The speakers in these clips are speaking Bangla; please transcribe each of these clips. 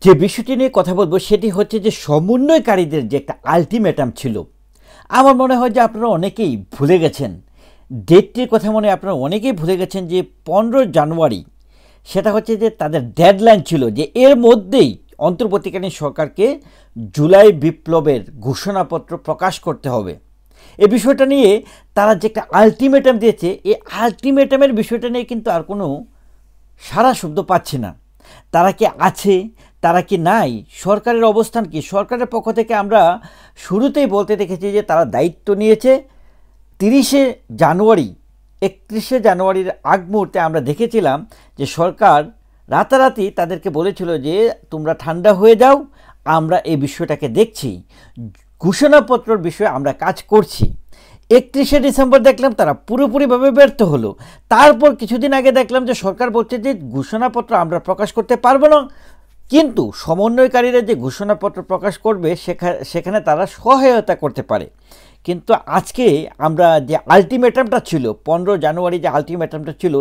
যে বিষয়টি নিয়ে কথা বলবো সেটি হচ্ছে যে সমন্বয়কারীদের যে একটা আলটিমেটাম ছিল। আমার মনে হয় যে আপনারা অনেকেই ভুলে গেছেন ডেটটির কথা, আপনারা অনেকেই ভুলে গেছেন যে 15 জানুয়ারি সেটা হচ্ছে যে তাদের ডেডলাইন ছিল যে এর মধ্যেই অন্তর্বর্তীকালীন সরকারকে জুলাই বিপ্লবের ঘোষণাপত্র প্রকাশ করতে হবে। এই বিষয়টা নিয়ে তারা যে একটা আলটিমেটাম দিয়েছে, এই আলটিমেটামের বিষয়টা নিয়ে কিন্তু আর কোনো সারা শব্দ পাচ্ছি না। তারা কি আছে, তারা কি নাই, সরকারের অবস্থান কি? সরকারের পক্ষ থেকে আমরা শুরুতেই বলতে দেখেছি যে তারা দায়িত্ব নিয়েছে 30শে জানুয়ারি 31শে জানুয়ারির আগ মুহূর্তে আমরা দেখেছিলাম যে সরকার রাতারাতি তাদেরকে বলেছিল যে তোমরা ঠান্ডা হয়ে যাও, আমরা এই বিষয়টাকে দেখছি, ঘোষণাপত্রের বিষয়ে আমরা কাজ করছি। 31শে ডিসেম্বর দেখলাম তারা পুরোপুরিভাবে ব্যর্থ হলো। তারপর কিছুদিন আগে দেখলাম যে সরকার বলছে যে ঘোষণাপত্র আমরা প্রকাশ করতে পারবো না, কিন্তু সমন্বয়কারীরা যে ঘোষণাপত্র প্রকাশ করবে সেখানে তারা সহায়তা করতে পারে। কিন্তু আজকে আমরা যে আলটিমেটামটা ছিল 15 জানুয়ারি, যে আলটিমেটামটা ছিল,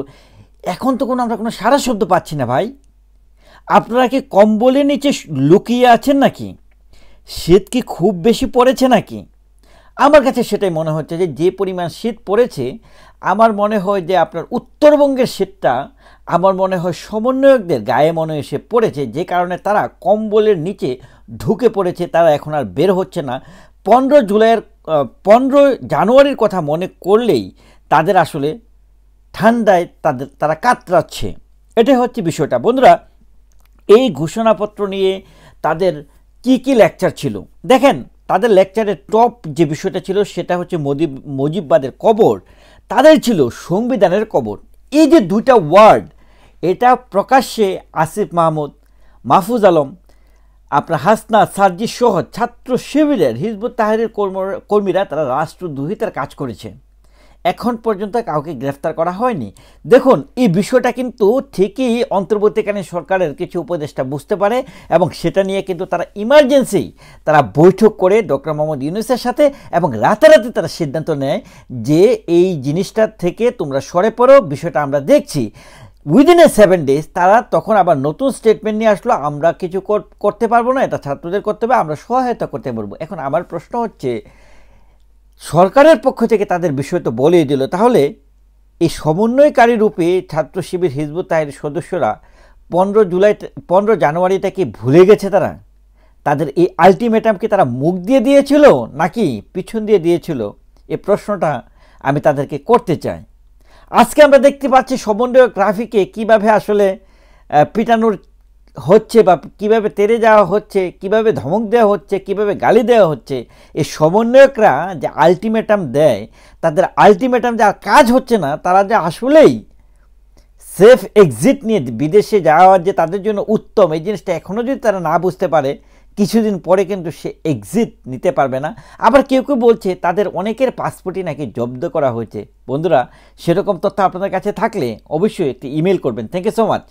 এখন তো আমরা কোনো সারা শব্দ পাচ্ছি না। ভাই, আপনারা কি কম্বলের নিচে লুকিয়ে আছেন নাকি? শীত কি খুব বেশি পড়েছে নাকি? আমার কাছে সেটাই মনে হচ্ছে যে পরিমাণ শীত পড়েছে, আমার মনে হয় যে আপনার উত্তরবঙ্গের শীতটা আমার মনে হয় সমন্বয়কদের গায়ে মনে এসে পড়েছে, যে কারণে তারা কম্বলের নিচে ঢুকে পড়েছে, তারা এখন আর বের হচ্ছে না। 15 জানুয়ারির কথা মনে করলেই তাদের আসলে ঠান্ডায় তারা কাতরাচ্ছে। এটাই হচ্ছে বিষয়টা। বন্ধুরা, এই ঘোষণাপত্র নিয়ে তাদের কি লেকচার ছিল দেখেন। তাদের লেকচারের টপ যে বিষয়টা ছিল সেটা হচ্ছে মুজিববাদের কবর, তাদের ছিল সংবিধানের কবর। এই যে দুইটা ওয়ার্ড, এটা প্রকাশ্যে আসিফ মাহমুদ, মাহফুজ আলম, আপনার হাসনা সার্জি সহ ছাত্র শিবিরের হিজবুত তাহরীর কর্মীরা তারা রাষ্ট্রদ্রোহিতার কাজ করেছে। এখন পর্যন্ত কাউকে গ্রেফতার করা হয়নি। দেখুন, এই বিষয়টা কিন্তু ঠিকই অন্তর্বর্তীকালীন সরকারের কিছু উপদেষ্টা বুঝতে পারে, এবং সেটা নিয়ে কিন্তু তারা ইমার্জেন্সি বৈঠক করে ডক্টর মোহাম্মদ ইউনূসের সাথে, এবং রাতারাতি তারা সিদ্ধান্ত নেয় যে এই জিনিসটা থেকে তোমরা সরে পড়ো, বিষয়টা আমরা দেখছি। উইদিন 7 days তারা তখন আবার নতুন স্টেটমেন্ট নিয়ে আসলো, আমরা কিছু করতে পারবো না, এটা ছাত্রদের করতে হবে, আমরা সহায়তা করতে পারবো। এখন আমার প্রশ্ন হচ্ছে, সরকারের পক্ষ থেকে তাদের বিষয় তো বলেই দিল, তাহলে এই সমন্বয়কারী রূপে ছাত্র শিবির হিজবুত তাহরীর সদস্যরা 15 জানুয়ারিটা কি ভুলে গেছে? তাদের এই আলটিমেটাম কি তারা মুখ দিয়ে দিয়েছিল নাকি পিছন দিয়ে দিয়েছিল? এই প্রশ্নটা আমি তাদেরকে করতে চাই। আজকে আমরা দেখতে পাচ্ছি সমন্বয়ক রাফিকে কিভাবে আসলে পিটানোর হচ্ছে, বা কিভাবে তেড়ে যাওয়া হচ্ছে, কিভাবে ধমক দেওয়া হচ্ছে, কিভাবে গালি দেওয়া হচ্ছে। এই সমন্বয়করা যে আলটিমেটাম দেয়, তাদের আলটিমেটাম যা কাজ হচ্ছে না, তারা যে আসলেই সেফ এক্সিট নিয়ে বিদেশে যাওয়া যে তাদের জন্য উত্তম, এই জিনিসটা এখনও যদি তারা না বুঝতে পারে, কিছুদিন পরে কিন্তু সে এক্সিট নিতে পারবে না। আবার কেউ বলছে তাদের অনেকের পাসপোর্টই নাকি জব্দ করা হয়েছে। বন্ধুরা, সেরকম তথ্য আপনাদের কাছে থাকলে অবশ্যই একটি ইমেল করবেন। Thank you so much.